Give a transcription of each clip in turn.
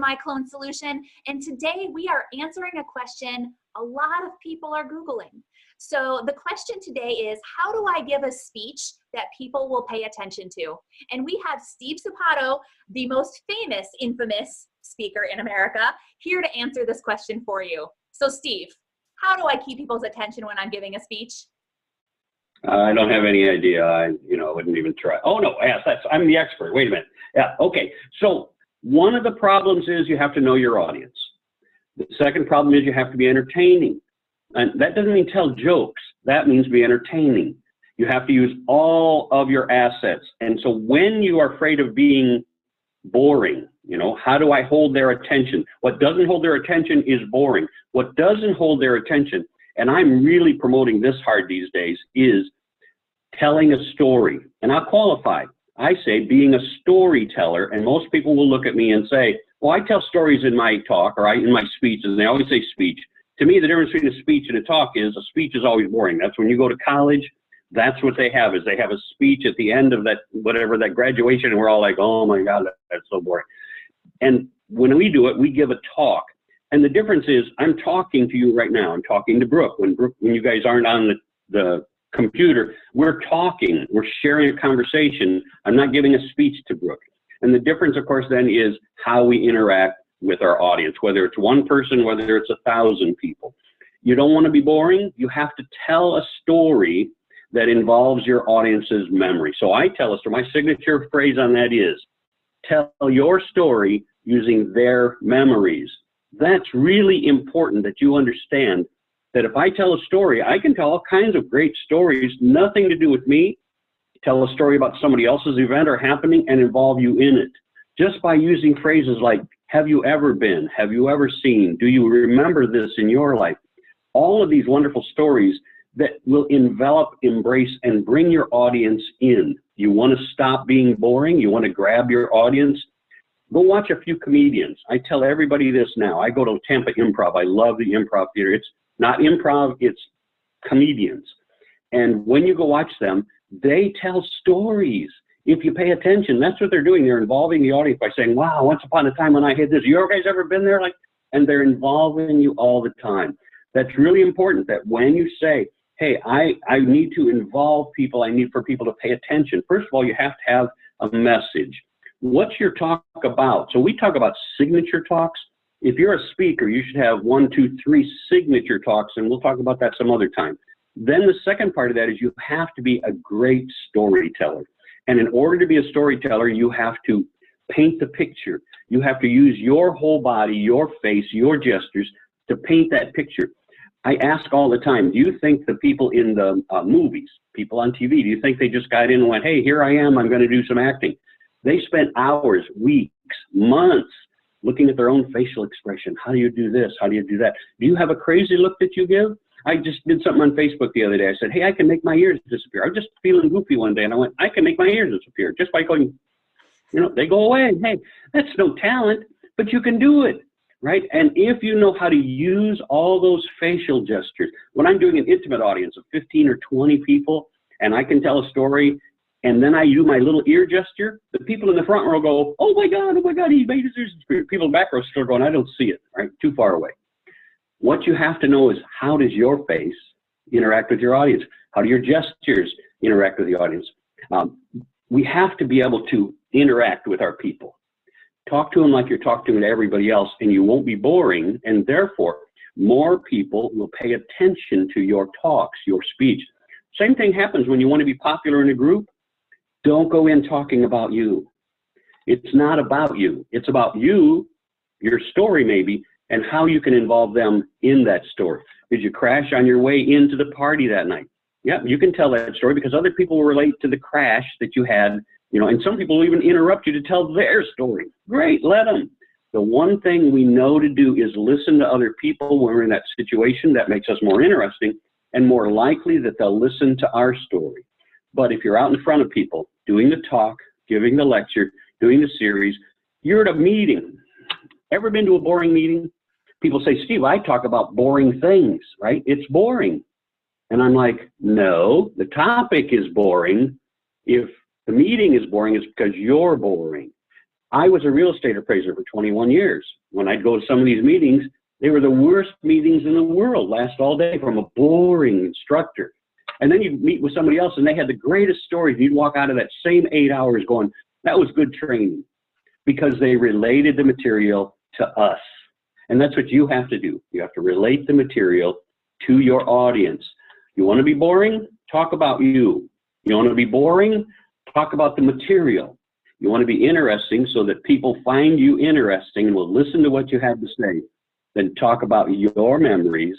My Clone Solution, and today we are answering a question a lot of people are Googling. So the question today is, how do I give a speech that people will pay attention to? And we have Steve Sapato, the most famous, infamous speaker in America, here to answer this question for you. So Steve, how do I keep people's attention when I'm giving a speech? I don't have any idea. I wouldn't even try. Oh no, yes, I'm the expert. Wait a minute. Yeah, okay. So one of the problems is you have to know your audience. The second problem is you have to be entertaining. And that doesn't mean tell jokes. That means be entertaining. You have to use all of your assets. And so when you are afraid of being boring, how do I hold their attention? What doesn't hold their attention is boring. What doesn't hold their attention, and I'm really promoting this hard these days, is telling a story. And I'll qualify. I say being a storyteller, and most people will look at me and say, well, I tell stories in my talk or in my speeches, and they always say speech. To me, the difference between a speech and a talk is a speech is always boring. That's when you go to college, that's what they have, is they have a speech at the end of that, whatever, that graduation, and we're all like, oh my God, that's so boring. And when we do it, we give a talk. And the difference is I'm talking to you right now. I'm talking to Brooke. When you guys aren't on the computer, we're talking, we're sharing a conversation. I'm not giving a speech to Brooke. And the difference, of course, then is how we interact with our audience, whether it's one person, whether it's 1,000 people. You don't want to be boring. You have to tell a story that involves your audience's memory. So I tell a story. My signature phrase on that is, tell your story using their memories. That's really important that you understand that if I tell a story, I can tell all kinds of great stories, nothing to do with me, tell a story about somebody else's event or happening and involve you in it. Just by using phrases like, have you ever been? Have you ever seen? Do you remember this in your life? All of these wonderful stories that will envelop, embrace, and bring your audience in. You want to stop being boring? You want to grab your audience? Go watch a few comedians. I tell everybody this now. I go to Tampa Improv. I love the improv theater. It's not improv, it's comedians. And when you go watch them, they tell stories. If you pay attention, that's what they're doing. They're involving the audience by saying, wow, once upon a time when I had this, you guys ever been there? And they're involving you all the time. That's really important, that when you say, hey, I need to involve people, I need for people to pay attention. First of all, you have to have a message. What's your talk about? So we talk about signature talks. If you're a speaker, you should have 1, 2, 3 signature talks, and we'll talk about that some other time. Then the second part of that is you have to be a great storyteller. And in order to be a storyteller, you have to paint the picture. You have to use your whole body, your face, your gestures to paint that picture. I ask all the time, do you think the people in the movies, people on TV, do you think they just got in and went, hey, here I am, I'm going to do some acting? They spent hours, weeks, months looking at their own facial expression. How do you do this? How do you do that? Do you have a crazy look that you give? I just did something on Facebook the other day. I said, hey, I can make my ears disappear. I was just feeling goofy one day, and I went, I can make my ears disappear just by going, they go away. Hey, that's no talent, but you can do it, right? And if you know how to use all those facial gestures, when I'm doing an intimate audience of 15 or 20 people, and I can tell a story, and then I do my little ear gesture, the people in the front row go, oh my God, he made his ears disappear. People in the back row still going, I don't see it, right? Too far away. What you have to know is, how does your face interact with your audience? How do your gestures interact with the audience? We have to be able to interact with our people. Talk to them like you're talking to everybody else, and you won't be boring, and therefore more people will pay attention to your talks, your speech. Same thing happens when you want to be popular in a group. Don't go in talking about you. It's not about you. It's about you, your story maybe, and how you can involve them in that story. Did you crash on your way into the party that night? Yeah, you can tell that story because other people will relate to the crash that you had, and some people will even interrupt you to tell their story. Great, let them. The one thing we know to do is listen to other people when we're in that situation. That makes us more interesting and more likely that they'll listen to our story. But if you're out in front of people, doing the talk, giving the lecture, doing the series, you're at a meeting. Ever been to a boring meeting? People say, Steve, I talk about boring things, right? It's boring. And I'm like, no, the topic is boring. If the meeting is boring, it's because you're boring. I was a real estate appraiser for 21 years. When I'd go to some of these meetings, they were the worst meetings in the world, last all day from a boring instructor. And then you'd meet with somebody else and they had the greatest stories. You'd walk out of that same 8 hours going, that was good training, because they related the material to us. And that's what you have to do. You have to relate the material to your audience. You want to be boring? Talk about you. You want to be boring? Talk about the material. You want to be interesting so that people find you interesting and will listen to what you have to say. Then talk about your memories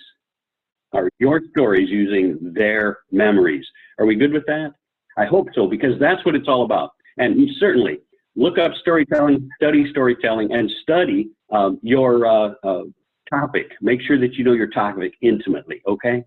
or your stories using their memories. Are we good with that? I hope so, because that's what it's all about. And you certainly look up storytelling, study storytelling, and study your topic. Make sure that you know your topic intimately, okay?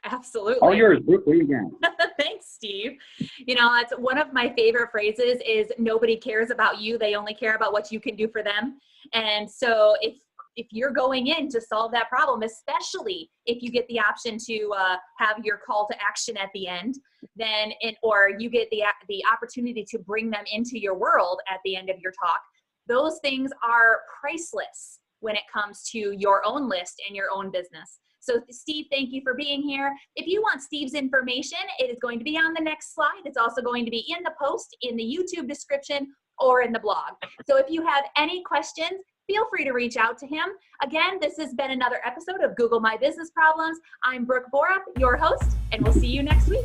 Absolutely. All yours, Brooke, where you got? Thanks, Steve. You know, that's one of my favorite phrases is nobody cares about you. They only care about what you can do for them. And so if you're going in to solve that problem, especially if you get the option to have your call to action at the end, then or you get the opportunity to bring them into your world at the end of your talk, those things are priceless when it comes to your own list and your own business. So Steve, thank you for being here. If you want Steve's information, it is going to be on the next slide. It's also going to be in the post, in the YouTube description, or in the blog. So if you have any questions, feel free to reach out to him. Again, this has been another episode of Google My Business Problems. I'm Brooke Borup, your host, and we'll see you next week.